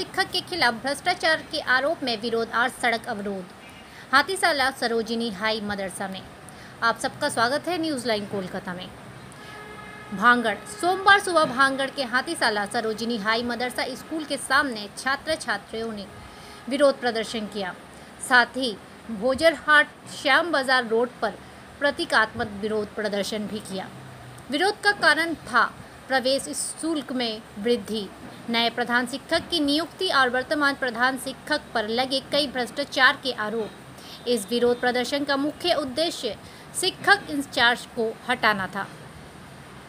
शिक्षक के खिलाफ भ्रष्टाचार के आरोप में विरोध और सड़क अवरोध। हाथीसाला सरोजिनी हाई मदरसा में आप सबका स्वागत है। न्यूज़ लाइन कोलकाता में भांगड़ सोमवार सुबह भांगड़ के हाथीसाला सरोजिनी हाई मदरसा स्कूल के सामने छात्र छात्राओं ने विरोध प्रदर्शन किया। साथ ही भोजरहाट श्याम बाजार रोड पर प्रतीकात्मक विरोध प्रदर्शन भी किया। विरोध का कारण था प्रवेश शुल्क में वृद्धि, नए प्रधान शिक्षक की नियुक्ति और वर्तमान प्रधान शिक्षक पर लगे कई भ्रष्टाचार के आरोप। इस विरोध प्रदर्शन का मुख्य उद्देश्य शिक्षक इंचार्ज को हटाना था।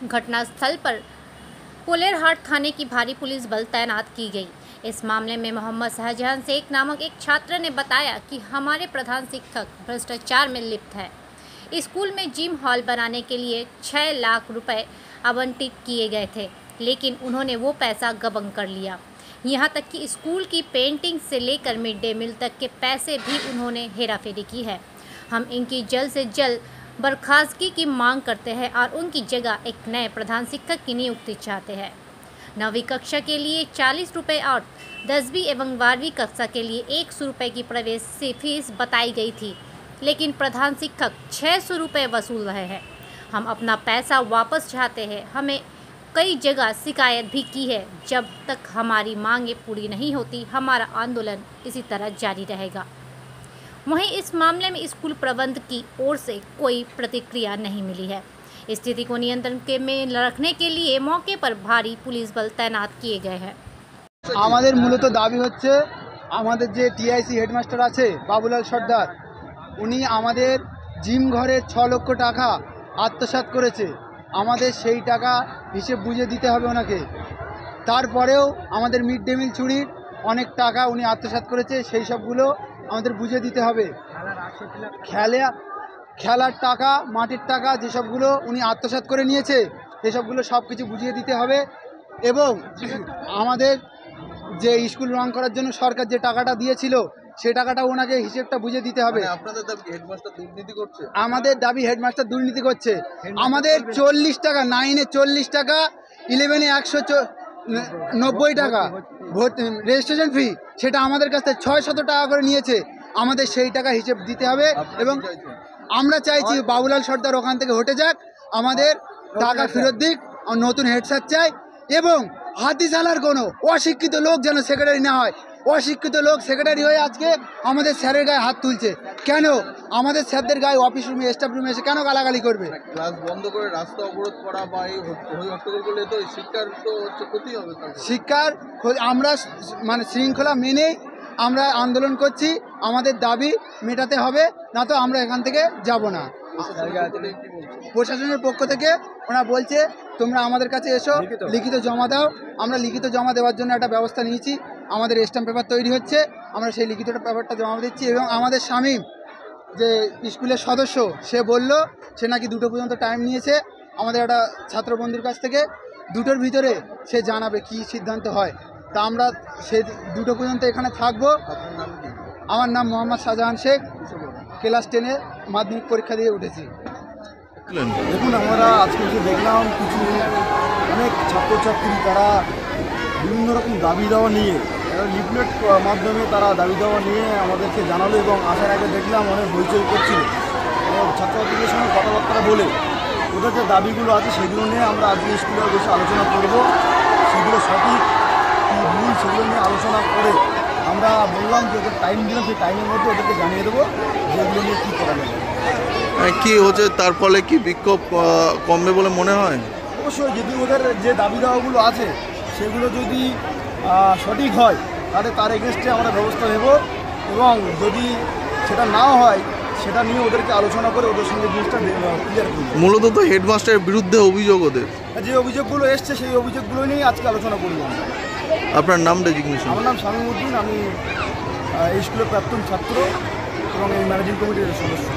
घटनास्थल पर पोलेरहाट थाने की भारी पुलिस बल तैनात की गई। इस मामले में मोहम्मद शाहजहां शेख नामक एक छात्र ने बताया कि हमारे प्रधान शिक्षक भ्रष्टाचार में लिप्त है। स्कूल में जिम हॉल बनाने के लिए 6 लाख रुपए आवंटित किए गए थे, लेकिन उन्होंने वो पैसा गबन कर लिया। यहाँ तक कि स्कूल की पेंटिंग से लेकर मिड डे मील तक के पैसे भी उन्होंने हेराफेरी की है। हम इनकी जल्द से जल्द बर्खास्तगी की मांग करते हैं और उनकी जगह एक नए प्रधान शिक्षक की नियुक्ति चाहते हैं। 9वीं कक्षा के लिए 40 रुपये और 10वीं एवं 12वीं कक्षा के लिए 100 रुपये की प्रवेश फीस बताई गई थी, लेकिन प्रधान शिक्षक 600 रुपये वसूल रहे हैं। हम अपना पैसा वापस चाहते हैं। हमें कई जगह शिकायत भी की है। जब तक हमारी मांगें पूरी नहीं होती, हमारा आंदोलन इसी तरह जारी रहेगा। वहीं इस मामले में स्कूल प्रबंध की ओर से कोई प्रतिक्रिया नहीं मिली है। स्थिति को नियंत्रण में रखने के लिए मौके पर भारी पुलिस बल तैनात किए गए हैं। আমাদের মূলত দাবি হচ্ছে আমাদের যে টিআইসি হেডমাস্টার আছে বাবুলাল সর্দার, উনি আমাদের জিম ঘরের 6 লক্ষ টাকা আত্মসাৎ করেছে। আমাদের সেই টাকা হিসেব বুঝে দিতে হবে ওনাকে। তারপরেও আমাদের মিড ডে মিল চুরির অনেক টাকা উনি আত্মসাৎ করেছে, সেই সবগুলো আমাদের বুঝে দিতে হবে। খেলার টাকা, মাটির টাকা যেসবগুলো উনি আত্মসাৎ করে নিয়েছে সেসবগুলো সব কিছু বুঝিয়ে দিতে হবে। এবং আমাদের যে স্কুল রং করার জন্য সরকার যে টাকাটা দিয়েছিল সেই টাকাটা ওনাকে হিসেবটা বুঝে দিতে হবে। আপনাদের দাবি হেডমাস্টার দুর্নীতি করছে? আমাদের দাবি হেডমাস্টার দুর্নীতি করছে। আমাদের 40 টাকা, 9-এ 40 টাকা, 11-এ 190 টাকা রেজিস্ট্রেশন ফি, সেটা আমাদের কাছ থেকে 600 টাকা করে নিয়েছে। আমাদের সেই টাকা হিসেব দিতে হবে। এবং আমরা চাইছি বাবুলাল সর্দার ওখান থেকে হটে যাক, আমাদের টাকা ফেরত দিক, নতুন হেড স্যার চাই। এবং হাতিশালার কোনো অশিক্ষিত লোক যেন সেক্রেটারি না হয়। অশিক্ষিত লোক সেক্রেটারি হয়ে আজকে আমাদের স্যারের গায়ে হাত তুলছে। কেন আমাদের স্যারদের গায়ে অফিস রুমে, স্টাফ রুমে এসে কেন গালাগালি করবে? ক্লাস বন্ধ করে রাস্তা অবরোধ করা বা এই হট্টগোল করলে তো শিক্ষার তো ক্ষতি হবে। শিক্ষার আমরা মানে শৃঙ্খলা মেনে আমরা আন্দোলন করছি। আমাদের দাবি মেটাতে হবে, না তো আমরা এখান থেকে যাব না। প্রশাসনের পক্ষ থেকে ওরা বলছে তোমরা আমাদের কাছে এসো, লিখিত জমা দাও। আমরা লিখিত জমা দেওয়ার জন্য একটা ব্যবস্থা নিয়েছি। আমাদের স্ট্যাম্প পেপার তৈরি হচ্ছে, আমরা সেই লিখিত পেপারটা জমা দিচ্ছি। এবং আমাদের শামীম যে স্কুলের সদস্য, সে বলল সে নাকি 2টো পর্যন্ত টাইম নিয়েছে আমাদের একটা ছাত্র বন্ধুর কাছ থেকে। 2টোর ভিতরে সে জানাবে কি সিদ্ধান্ত হয়। তা আমরা সে 2টো পর্যন্ত এখানে থাকবো। আমার নাম মোহাম্মদ শাহজাহান শেখ, ক্লাস 10-এ মাধ্যমিক পরীক্ষা দিয়ে উঠেছি। দেখুন, আমরা আজকে যে দেখলাম কিছু অনেক ছাত্রছাত্রী তারা বিভিন্ন রকম দাবি দেওয়া নিয়ে লিফলেট মাধ্যমে তারা দাবি দেওয়া নিয়ে আমাদেরকে জানালো এবং আসার আগে দেখলাম অনেক হইচই করছিল। ছাত্রছাত্রীদের সঙ্গে কথাবার্তা বলে ওদের যে দাবিগুলো আছে সেগুলো নিয়ে আমরা আজকে স্কুলে বসে আলোচনা করব। সেগুলো সঠিক কী ভুল সেগুলো নিয়ে আলোচনা করে আমরা বললাম যে ওদের টাইম দিলাম, সেই টাইমের মধ্যে ওদেরকে জানিয়ে দেবো যেগুলো নিয়ে কী করা যাবে। কি হচ্ছে তার ফলে কি বিক্ষোভ কমবে বলে মনে হয়? অবশ্যই, যদি ওদের যে দাবি দেওয়াগুলো আছে সেগুলো যদি সঠিক হয় তাহলে তার এগেনস্টে আমরা ব্যবস্থা নেব। এবং যদি সেটা না হয় সেটা নিয়ে ওদেরকে আলোচনা করে ওদের সঙ্গে জিনিসটা ক্লিয়ার করব। মূলত তো হেডমাস্টারের বিরুদ্ধে অভিযোগ ওদের, যে অভিযোগগুলো এসছে সেই অভিযোগগুলো নিয়ে আজকে আলোচনা করব। আপনার নাম ডেজিগনেশন? আমার নাম শামীম উদ্দিন, আমি এই স্কুলের প্রাক্তন ছাত্র এবং এই ম্যানেজিং কমিটির সদস্য।